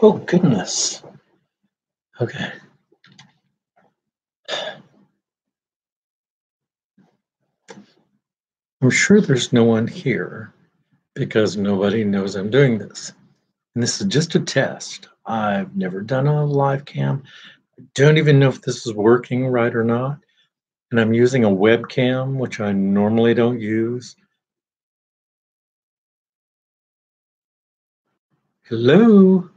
Oh, goodness. Okay. I'm sure there's no one here because nobody knows I'm doing this. And this is just a test. I've never done a live cam. I don't even know if this is working right or not. And I'm using a webcam, which I normally don't use. Hello.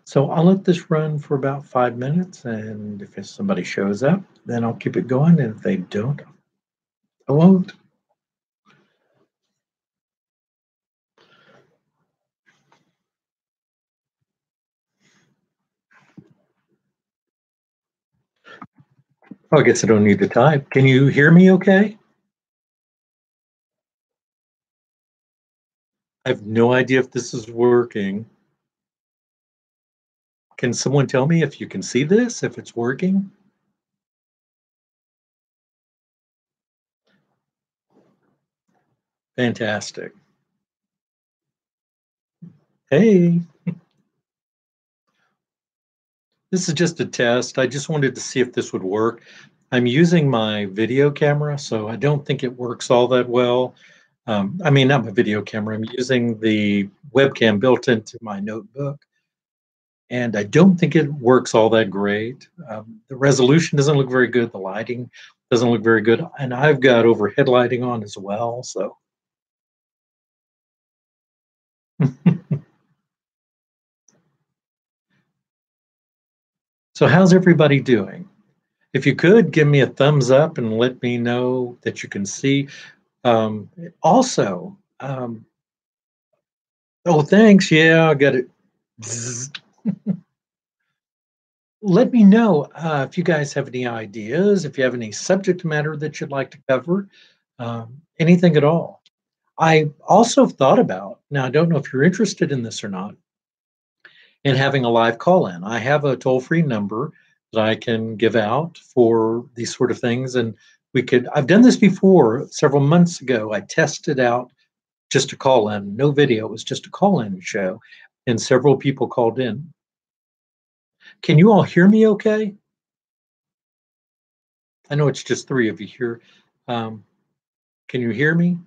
So I'll let this run for about 5 minutes. And if somebody shows up, then I'll keep it going. And if they don't, I won't. Oh, I guess I don't need to type. Can you hear me okay? I have no idea if this is working. Can someone tell me if you can see this, if it's working? Fantastic. Hey, this is just a test. I just wanted to see if this would work. I'm using my video camera, so I don't think it works all that well. I mean, not my video camera. I'm using the webcam built into my notebook, and I don't think it works all that great. The resolution doesn't look very good. The lighting doesn't look very good, and I've got overhead lighting on as well. So, so how's everybody doing? If you could give me a thumbs up and let me know that you can see. Um, also, oh, thanks. Yeah, I got it. Bzzz. Let me know if you guys have any ideas, if you have any subject matter that you'd like to cover, anything at all. I also thought about, now I don't know if you're interested in this or not, in having a live call in. I have a toll free number that I can give out for these sort of things. And I've done this before several months ago. I tested out just a call in, no video, it was just a call in show. And several people called in. Can you all hear me okay? I know it's just three of you here. Um, can you hear me?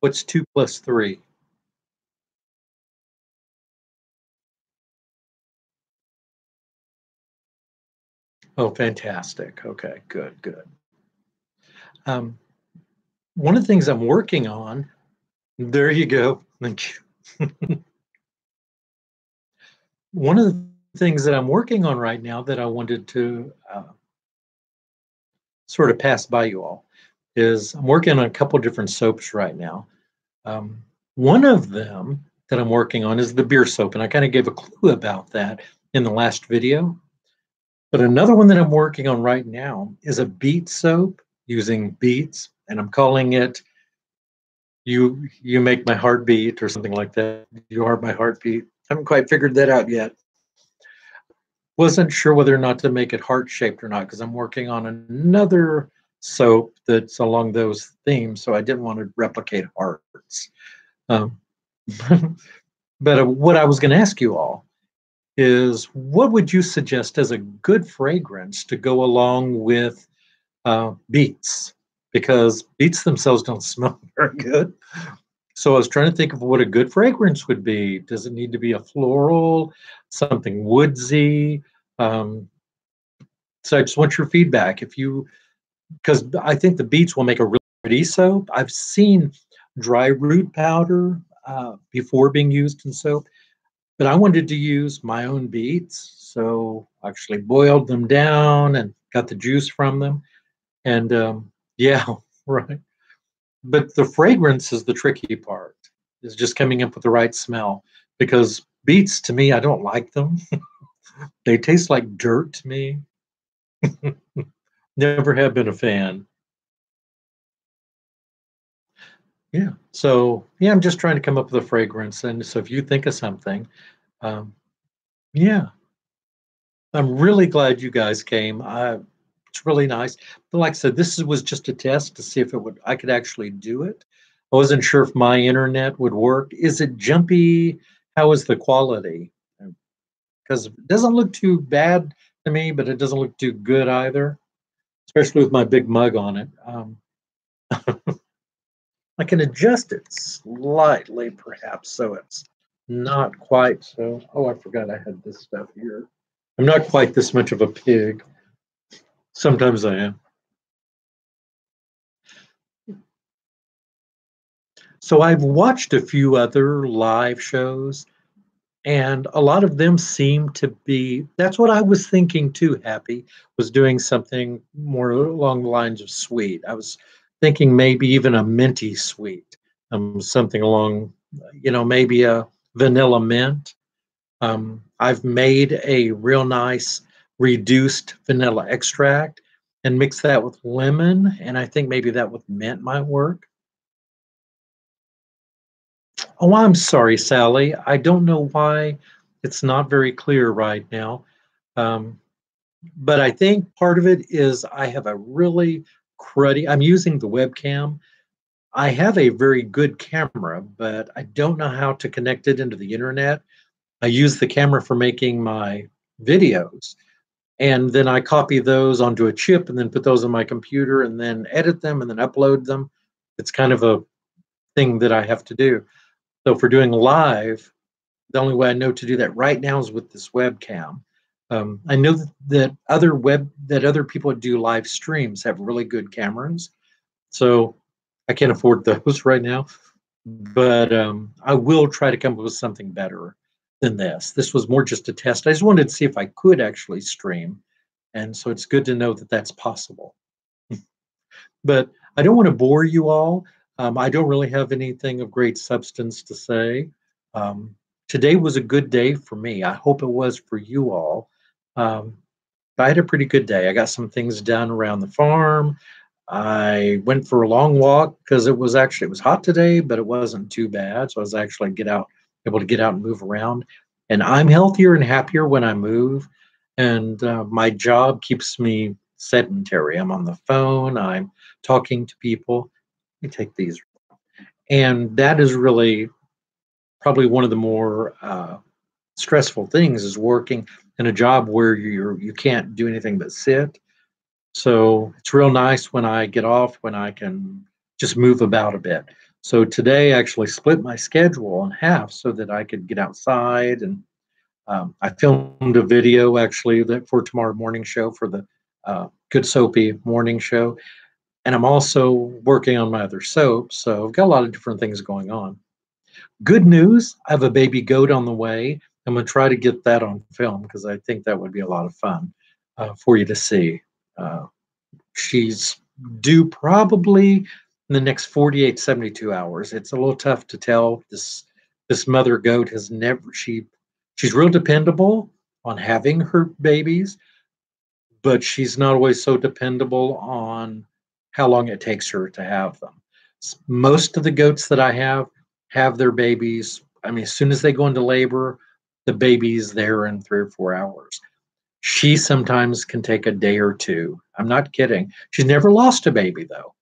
What's 2 plus 3? Oh, fantastic. Okay, good, good. Um, one of the things I'm working on, there you go. Thank you. One of the things that I'm working on right now that I wanted to sort of pass by you all is I'm working on a couple different soaps right now. Um, one of them that I'm working on is the beer soap, and I kind of gave a clue about that in the last video. But another one that I'm working on right now is a beet soap using beets, and I'm calling it "You Make My Heart Beat" or something like that. You are my heartbeat. I haven't quite figured that out yet. Wasn't sure whether or not to make it heart shaped or not because I'm working on another soap that's along those themes, so I didn't want to replicate hearts. Um, but what I was going to ask you all is what would you suggest as a good fragrance to go along with beets? Because beets themselves don't smell very good. So I was trying to think of what a good fragrance would be. Does it need to be a floral, something woodsy? Um, so I just want your feedback. Because I think the beets will make a really pretty soap. I've seen dry root powder before being used in soap, but I wanted to use my own beets. So I actually boiled them down and got the juice from them. And yeah, right. But the fragrance is the tricky part, is just coming up with the right smell. Because beets, to me, I don't like them. They taste like dirt to me. Never have been a fan. Yeah. So, yeah, I'm just trying to come up with a fragrance. And so if you think of something, um, yeah, I'm really glad you guys came. It's really nice. But like I said, was just a test to see if I could actually do it. I wasn't sure if my internet would work. Is it jumpy? How is the quality? Because it doesn't look too bad to me, but it doesn't look too good either, especially with my big mug on it. I can adjust it slightly, perhaps, so it's not quite so. Oh, I forgot I had this stuff here. I'm not quite this much of a pig. Sometimes I am. So I've watched a few other live shows, and a lot of them seem to be. That's what I was thinking too. Happy was doing something more along the lines of sweet. I was thinking maybe even a minty sweet, something along, maybe a vanilla mint. I've made a real nice reduced vanilla extract and mix that with lemon, and I think maybe that with mint might work. Oh, I'm sorry, Sally. I don't know why it's not very clear right now. Um, but I think part of it is I have a really cruddy, I'm using the webcam. I have a very good camera, but I don't know how to connect it into the internet. I use the camera for making my videos, and then I copy those onto a chip and then put those on my computer and then edit them and then upload them. It's kind of a thing that I have to do. So for doing live, the only way I know to do that right now is with this webcam. I know that other people that do live streams have really good cameras, so I can't afford those right now. But I will try to come up with something better than this. This was more just a test. I just wanted to see if I could actually stream, and so it's good to know that that's possible. But I don't want to bore you all. I don't really have anything of great substance to say. Um, Today was a good day for me. I hope it was for you all. Um, I had a pretty good day. I got some things done around the farm. I went for a long walk because it was hot today, but it wasn't too bad. So I was actually able to get out and move around. And I'm healthier and happier when I move. And my job keeps me sedentary. I'm on the phone. I'm talking to people. Let me take these. And that is really probably one of the more stressful things is working in a job where you can't do anything but sit. So it's real nice when I get off, when I can just move about a bit. So today I actually split my schedule in half so that I could get outside, and I filmed a video actually that for tomorrow morning show for the Good Soapy morning show. And I'm also working on my other soap. So I've got a lot of different things going on. Good news, I have a baby goat on the way. I'm going to try to get that on film because I think that would be a lot of fun for you to see. Uh, she's due probably in the next 48, 72 hours. It's a little tough to tell. This mother goat has never she's real dependable on having her babies, but she's not always so dependable on how long it takes her to have them. Most of the goats that I have their babies. I mean, as soon as they go into labor, the baby's there in 3 or 4 hours. She sometimes can take a day or two. I'm not kidding. She's never lost a baby, though.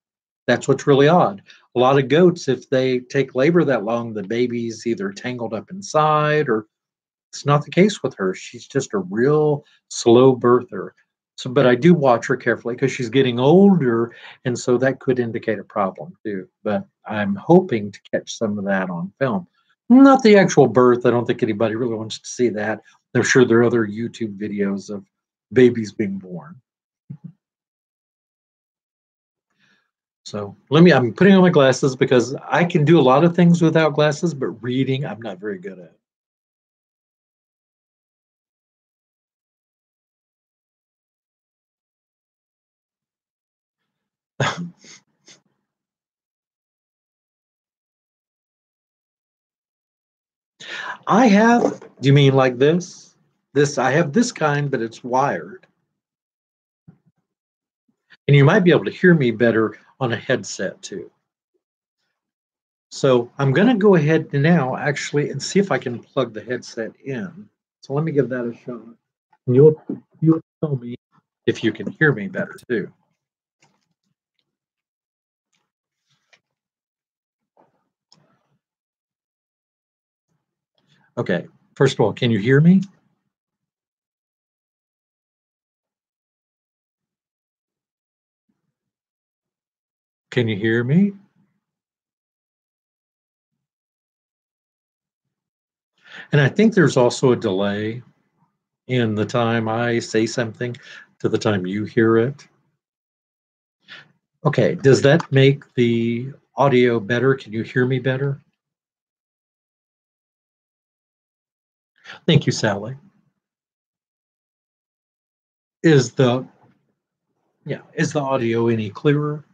That's what's really odd. A lot of goats, if they take labor that long, the baby's either tangled up inside or it's not the case with her. She's just a real slow birther. So, but I do watch her carefully because she's getting older, and so that could indicate a problem too. But I'm hoping to catch some of that on film. Not the actual birth. I don't think anybody really wants to see that. I'm sure there are other YouTube videos of babies being born. So I'm putting on my glasses because I can do a lot of things without glasses, but reading, I'm not very good at. I have, do you mean like this? I have this kind, but it's wired. And you might be able to hear me better on a headset too. So I'm going to go ahead now actually and see if I can plug the headset in. So let me give that a shot. And you'll tell me if you can hear me better too. Okay, first of all, can you hear me? Can you hear me? And I think there's also a delay in the time I say something to the time you hear it. Okay, does that make the audio better? Can you hear me better? Thank you, Sally. Is the is the audio any clearer?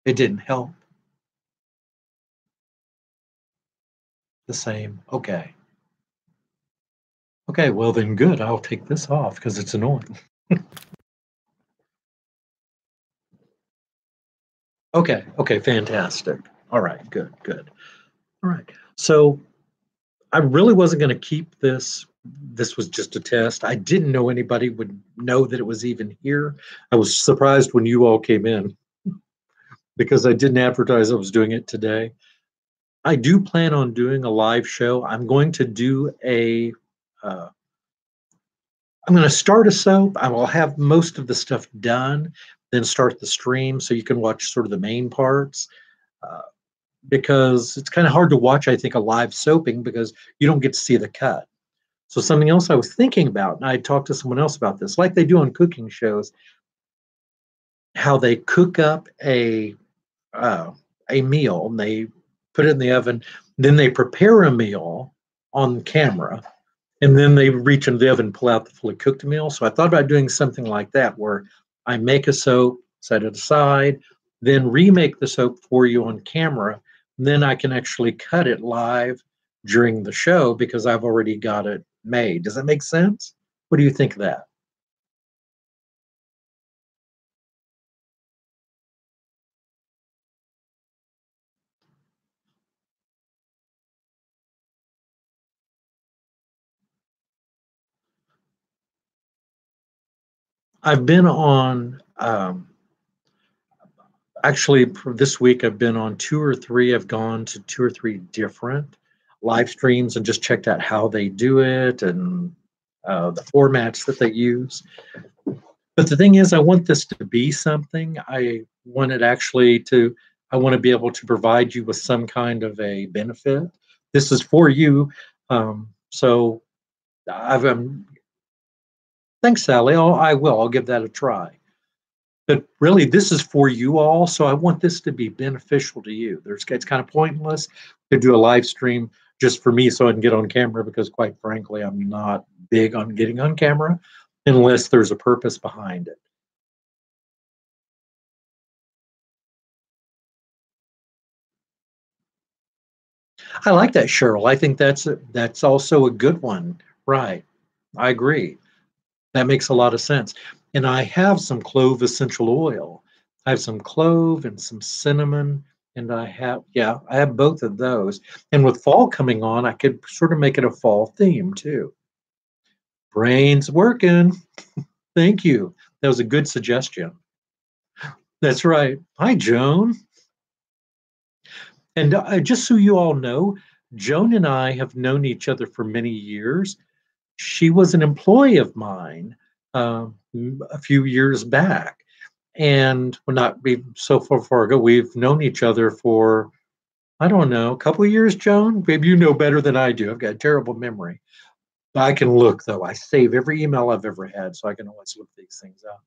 It didn't help. The same. Okay. Okay, well then good. I'll take this off because it's annoying. Okay, okay, fantastic. All right, good, good. All right. So I really wasn't going to keep this. This was just a test. I didn't know anybody would know that it was even here. I was surprised when you all came in because I didn't advertise I was doing it today. I do plan on doing a live show. I'm going to do uh, I'm going to start a soap. I will have most of the stuff done, then start the stream so you can watch sort of the main parts. Uh, because it's kind of hard to watch, I think, a live soaping because you don't get to see the cut. So something else I was thinking about, and I talked to someone else about this, like they do on cooking shows, how they cook up a meal and they put it in the oven, then they prepare a meal on camera, and then they reach into the oven, pull out the fully cooked meal. So I thought about doing something like that, where I make a soap, set it aside, then remake the soap for you on camera. Then I can actually cut it live during the show because I've already got it made. Does that make sense? What do you think of that? I've been on, actually, for this week, I've been on two or three. I've gone to two or three different live streams and just checked out how they do it and the formats that they use. But the thing is, I want this to be something. I want it actually to, I want to be able to provide you with some kind of a benefit. This is for you. So thanks, Sally. I will. I'll give that a try. But really, this is for you all. So I want this to be beneficial to you. It's kind of pointless to do a live stream just for me so I can get on camera because, quite frankly, I'm not big on getting on camera unless there's a purpose behind it. I like that, Cheryl. I think that's also a good one. Right. I agree. That makes a lot of sense. And I have some clove essential oil. I have some clove and some cinnamon, and I have both of those. And with fall coming on, I could sort of make it a fall theme too. Brain's working. Thank you. That was a good suggestion. That's right. Hi, Joan. And just so you all know, Joan and I have known each other for many years. She was an employee of mine a few years back. And we're not so far ago. We've known each other for, I don't know, a couple of years, Joan. Maybe you know better than I do. I've got a terrible memory. I can look, though. I save every email I've ever had, so I can always look these things up.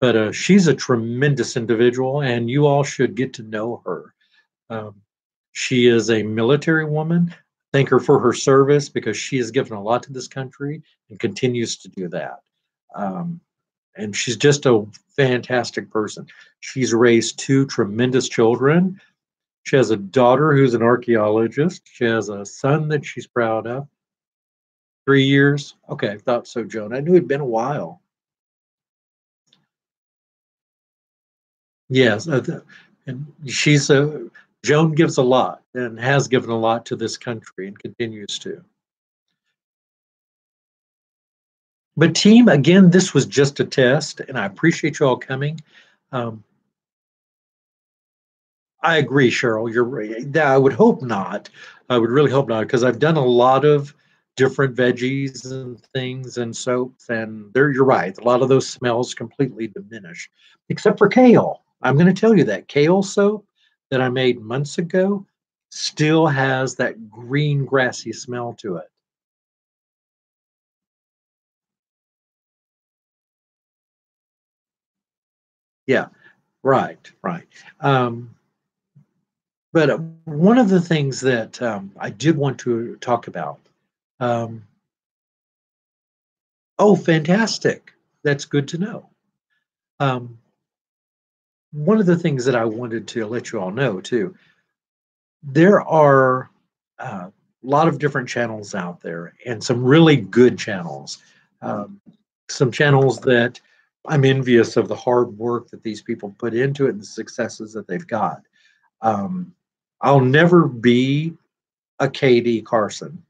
But she's a tremendous individual, and you all should get to know her. Um, she is a military woman. Thank her for her service because she has given a lot to this country and continues to do that. Um, and she's just a fantastic person. She's raised two tremendous children. She has a daughter who's an archaeologist. She has a son that she's proud of. 3 years. Okay, I thought so, Joan. I knew it'd been a while. Yes, and Joan gives a lot and has given a lot to this country and continues to. But team, again, this was just a test, and I appreciate you all coming. Um, I agree, Cheryl. You're right. Yeah, I would hope not. I would really hope not, because I've done a lot of different veggies and things and soaps, and there you're right. A lot of those smells completely diminish, except for kale. I'm going to tell you that kale soap that I made months ago still has that green grassy smell to it. Yeah, right, right. Um, but one of the things that I did want to talk about. Um, oh, fantastic! That's good to know. Um, One of the things that I wanted to let you all know too, there are a lot of different channels out there, and some really good channels. Um, some channels that I'm envious of the hard work that these people put into it and the successes that they've got. Um, I'll never be a Katie Carson.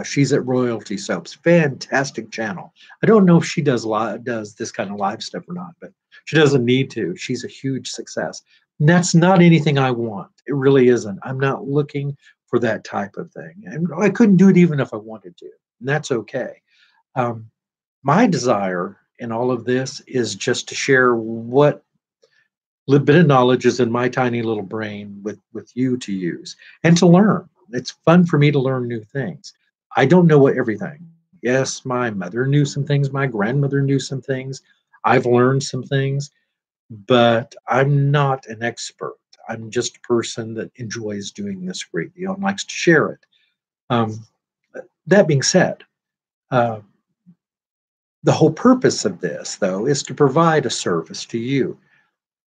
She's at Royalty Soaps, fantastic channel. I don't know if she does this kind of live stuff or not, but she doesn't need to. She's a huge success. And that's not anything I want. It really isn't. I'm not looking for that type of thing, and I couldn't do it even if I wanted to. And that's okay. Um, my desire in all of this is just to share what little bit of knowledge is in my tiny little brain with you to use and to learn. It's fun for me to learn new things. I don't know what everything. Yes, my mother knew some things, my grandmother knew some things. I've learned some things, but I'm not an expert. I'm just a person that enjoys doing this great deal and likes to share it. Um, that being said, uh, the whole purpose of this, though, is to provide a service to you.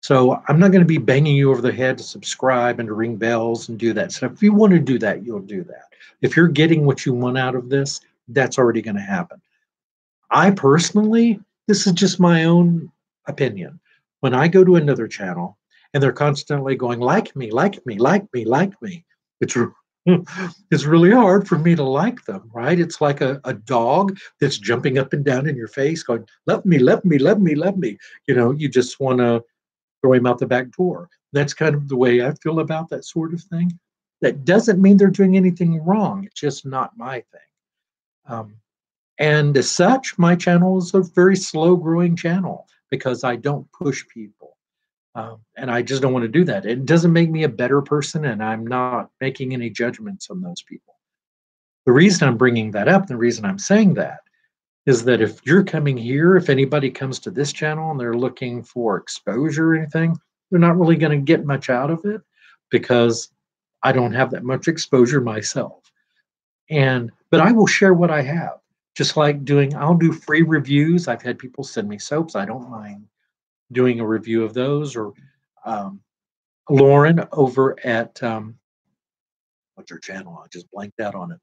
So I'm not going to be banging you over the head to subscribe and to ring bells and do that stuff. If you want to do that, you'll do that. If you're getting what you want out of this, that's already going to happen. I personally, this is just my own opinion. When I go to another channel and they're constantly going, like me, like me, like me, like me, it's it's really hard for me to like them, right? It's like a dog that's jumping up and down in your face, going, love me, love me, love me, love me. You just want to throw him out the back door. That's kind of the way I feel about that sort of thing. That doesn't mean they're doing anything wrong. It's just not my thing. Um, and as such, my channel is a very slow growing channel because I don't push people. And I just don't want to do that. It doesn't make me a better person, and I'm not making any judgments on those people. The reason I'm bringing that up, the reason I'm saying that, is that if you're coming here, if anybody comes to this channel and they're looking for exposure or anything, they're not really going to get much out of it because I don't have that much exposure myself. But I will share what I have. Just like I'll do free reviews. I've had people send me soaps. I don't mind doing a review of those. Or um, Lauren over at what's her channel? I just blanked out on it.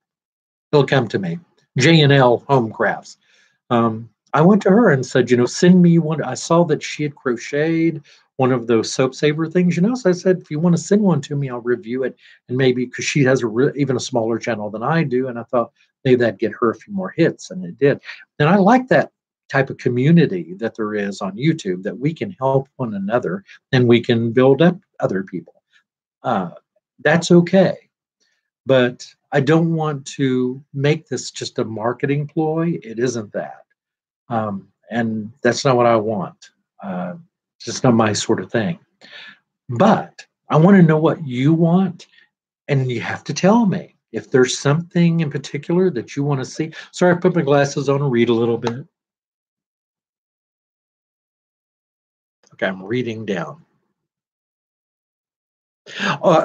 He'll come to me. J&L Home Crafts. I went to her and said, send me one. I saw that she had crocheted one of those soap saver things, So I said, if you want to send one to me, I'll review it. And maybe because she has even a smaller channel than I do. And I thought maybe that'd get her a few more hits. And it did. And I like that type of community that there is on YouTube, that we can help one another and we can build up other people. Uh, that's okay. But I don't want to make this just a marketing ploy. It isn't that. And that's not what I want. It's just not my sort of thing. But I want to know what you want, and you have to tell me if there's something in particular that you want to see. Sorry, I put my glasses on and read a little bit. Okay, I'm reading down.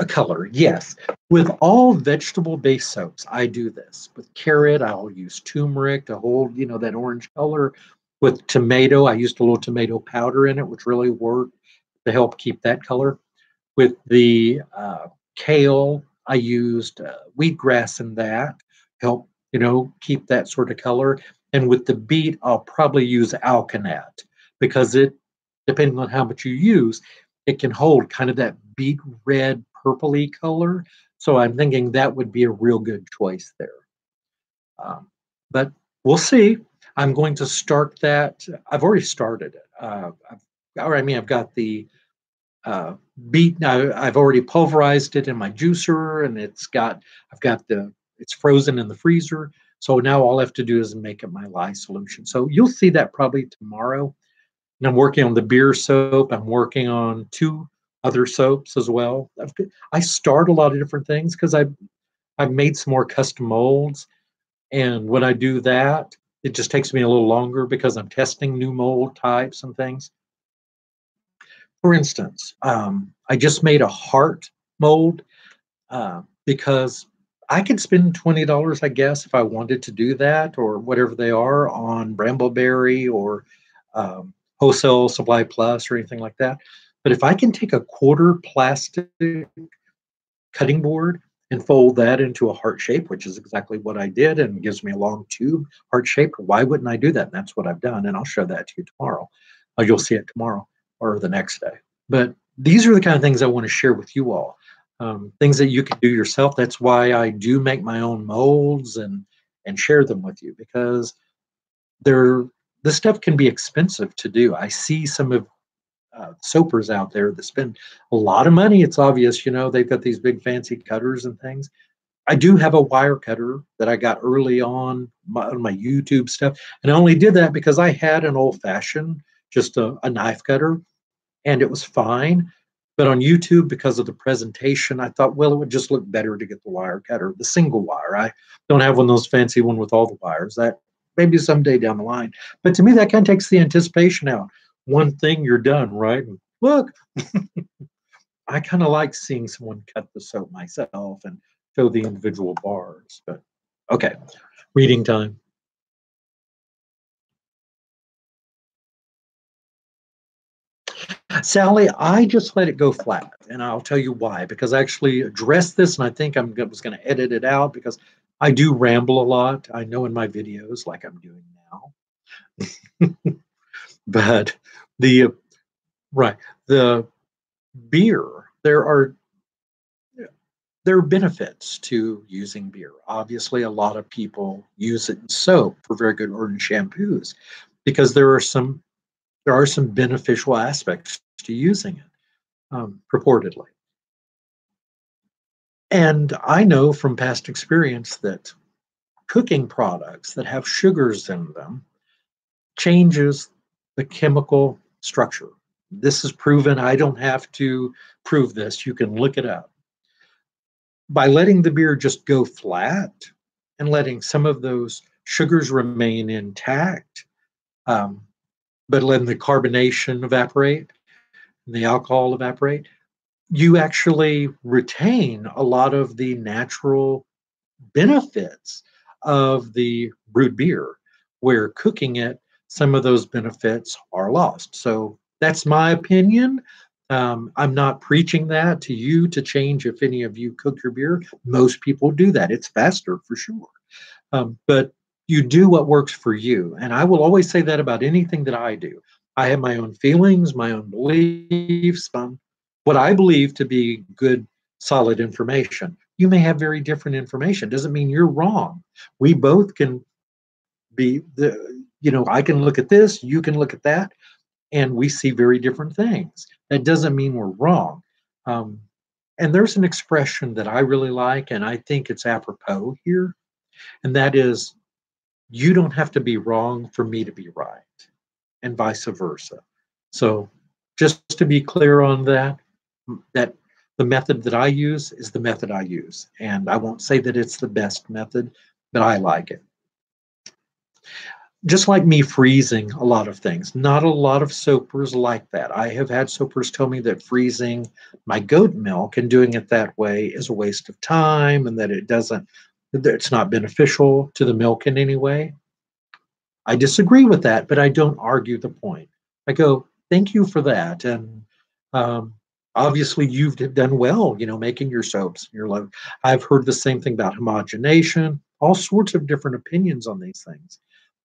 Color, yes. With all vegetable-based soaps, I do this. With carrot, I'll use turmeric to hold, that orange color. With tomato, I used a little tomato powder in it, which really worked to help keep that color. With the kale, I used wheatgrass in that, help, keep that sort of color. And with the beet, I'll probably use alkanet because depending on how much you use, it can hold kind of that beet red purpley color. So I'm thinking that would be a real good choice there. But we'll see. I'm going to start that. I've already started it. I've got the uh, I've already pulverized it in my juicer, and I've got it's frozen in the freezer. So now all I have to do is make it my lye solution. So you'll see that probably tomorrow. And I'm working on the beer soap. I'm working on two other soaps as well. I start a lot of different things because I've made some more custom molds, and when I do that, it just takes me a little longer because I'm testing new mold types and things. For instance, I just made a heart mold because I could spend $20, I guess, if I wanted to do that or whatever they are on Brambleberry or Wholesale Supply Plus or anything like that. But if I can take a quarter plastic cutting board and fold that into a heart shape, which is exactly what I did, and gives me a long tube heart shape, why wouldn't I do that? And that's what I've done, and I'll show that to you tomorrow. You'll see it tomorrow or the next day. But these are the kind of things I want to share with you all. Things that you can do yourself. That's why I do make my own molds and share them with you, because they're this stuff can be expensive to do. I see some of soapers out there that spend a lot of money. It's obvious, they've got these big fancy cutters and things. I do have a wire cutter that I got early on my YouTube stuff, and I only did that because I had an old fashioned, just a knife cutter, and it was fine. But on YouTube, because of the presentation, I thought, well, it would just look better to get the wire cutter, the single wire. I don't have one of those fancy one with all the wires. That maybe someday down the line. But to me, that kind of takes the anticipation out. One thing, you're done, right? And look, I kind of like seeing someone cut the soap myself and show the individual bars. But okay, reading time. Sally, I just let it go flat, and I'll tell you why. Because I actually addressed this, and I think was going to edit it out because I do ramble a lot. I know in my videos, like I'm doing now. But the right, the beer, there are benefits to using beer. Obviously, a lot of people use it in soap for very good, or in shampoos, because there are some beneficial aspects to using it, purportedly. And I know from past experience that cooking products that have sugars in them changes the chemical structure. This is proven. I don't have to prove this. You can look it up. By letting the beer just go flat and letting some of those sugars remain intact, um, but letting the carbonation evaporate and the alcohol evaporate, you actually retain a lot of the natural benefits of the brewed beer, where cooking it, some of those benefits are lost. So that's my opinion. I'm not preaching that to you to change if any of you cook your beer. Most people do that. It's faster for sure. But you do what works for you. And I will always say that about anything that I do. I have my own feelings, my own beliefs, what I believe to be good, solid information. You may have very different information. Doesn't mean you're wrong. We both can I can look at this, you can look at that, and we see very different things. That doesn't mean we're wrong. Um, and there's an expression that I really like, and I think it's apropos here, and that is, you don't have to be wrong for me to be right, and vice versa. So, just to be clear on that the method that I use is the method I use. And I won't say that it's the best method, but I like it. Just like me freezing a lot of things, not a lot of soapers like that. I have had soapers tell me that freezing my goat milk and doing it that way is a waste of time, and that it's not beneficial to the milk in any way. I disagree with that, but I don't argue the point. I go, thank you for that. And um, obviously you've done well, making your soaps. You're like, I've heard the same thing about homogenation, all sorts of different opinions on these things.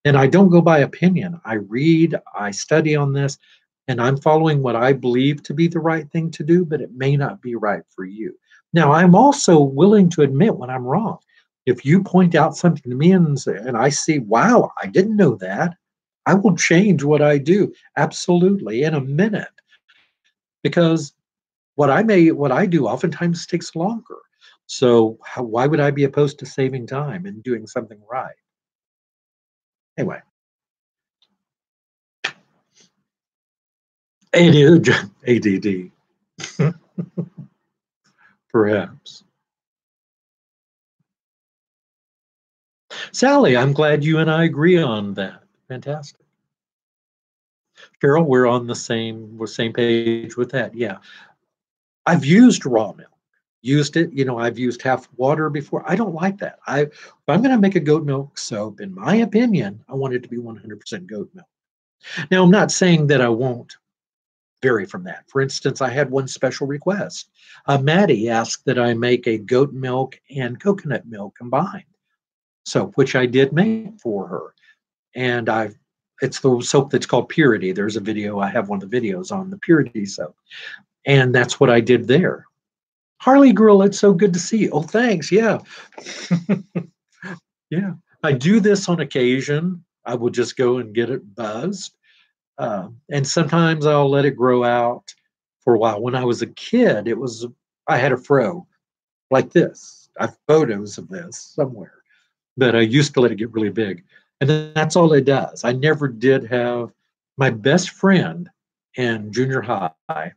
And I don't go by opinion. I read, I study on this, and I'm following what I believe to be the right thing to do, but it may not be right for you. Now, I'm also willing to admit when I'm wrong. If you point out something to me and I see, wow, I didn't know that, I will change what I do absolutely in a minute because what I do oftentimes takes longer. So why would I be opposed to saving time and doing something right? Anyway, ADD, perhaps. Sally, I'm glad you and I agree on that. Fantastic. Carol, we're same page with that. Yeah. I've used raw milk. Used it, I've used half water before. I don't like that. If I'm going to make a goat milk soap, in my opinion, I want it to be 100% goat milk. Now, I'm not saying that I won't vary from that. For instance, I had one special request. Maddie asked that I make a goat milk and coconut milk combined soap, which I did make for her. And it's the soap that's called Purity. There's a video. I have one of the videos on the Purity soap. And that's what I did there. Harley girl, it's so good to see you. Oh, thanks. Yeah. Yeah. I do this on occasion. I will just go and get it buzzed. And sometimes I'll let it grow out for a while. When I was a kid, I had a fro like this. I have photos of this somewhere, but I used to let it get really big. And that's all it does. I never did have my best friend in junior high.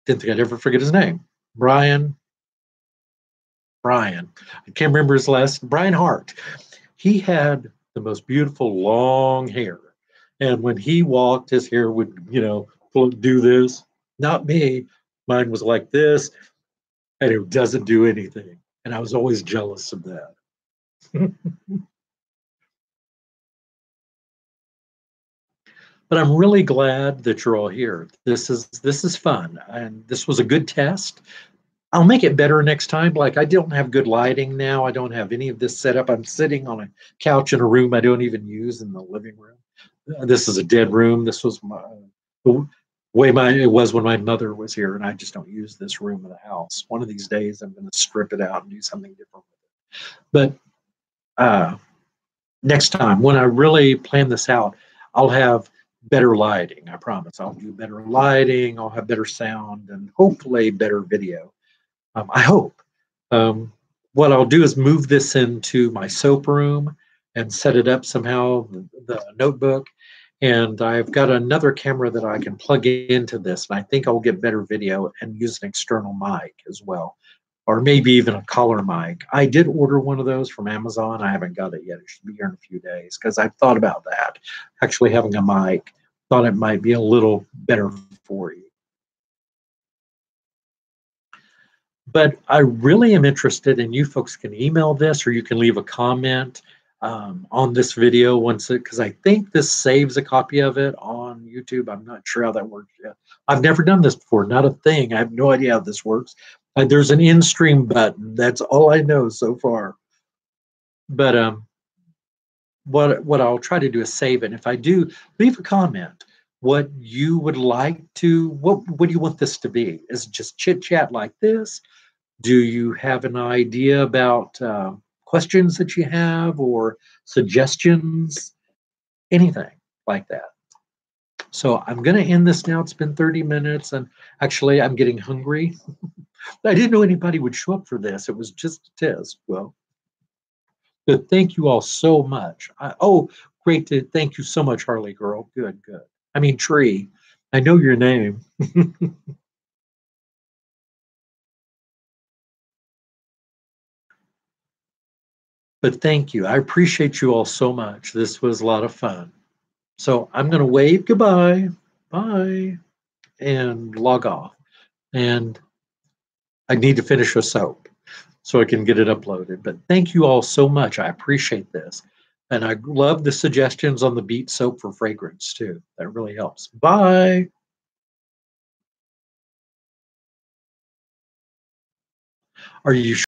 Didn't think I'd ever forget his name. Brian. I can't remember his last. Brian Hart. He had the most beautiful long hair. And when he walked, his hair would, do this. Not me. Mine was like this, and it doesn't do anything. And I was always jealous of that. But I'm really glad that you're all here. This is fun, and this was a good test. I'll make it better next time. Like I don't have good lighting now. I don't have any of this set up. I'm sitting on a couch in a room I don't even use in the living room. This is a dead room. This was the way it was when my mother was here, and I just don't use this room of the house. One of these days, I'm going to strip it out and do something different with it. But next time, when I really plan this out, I'll have better lighting. I promise. I'll do better lighting. I'll have better sound and hopefully better video. I hope. Um, what I'll do is move this into my soap room and set it up somehow, the notebook. And I've got another camera that I can plug into this. And I think I'll get better video and use an external mic as well, or maybe even a collar mic. I did order one of those from Amazon. I haven't got it yet. It should be here in a few days because I've thought about that. Actually having a mic, thought it might be a little better for you. But I really am interested, and you folks can email this or you can leave a comment on this video because I think this saves a copy of it on YouTube. I'm not sure how that works yet. I've never done this before, not a thing. I have no idea how this works. There's an in-stream button. That's all I know so far. But what I'll try to do is save it. And if I do, leave a comment. What you would like to, what do you want this to be? Is it just chit chat like this? Do you have an idea about questions that you have or suggestions? Anything like that. So I'm going to end this now. It's been 30 minutes, and actually, I'm getting hungry. I didn't know anybody would show up for this. It was just a test. Well, good. Thank you all so much. Great to thank you so much, Harley girl. Good, good. I mean, Tree. I know your name. But thank you. I appreciate you all so much. This was a lot of fun. So I'm going to wave goodbye, bye, and log off. And I need to finish a soap so I can get it uploaded. But thank you all so much. I appreciate this. And I love the suggestions on the beet soap for fragrance too. That really helps. Bye. Are you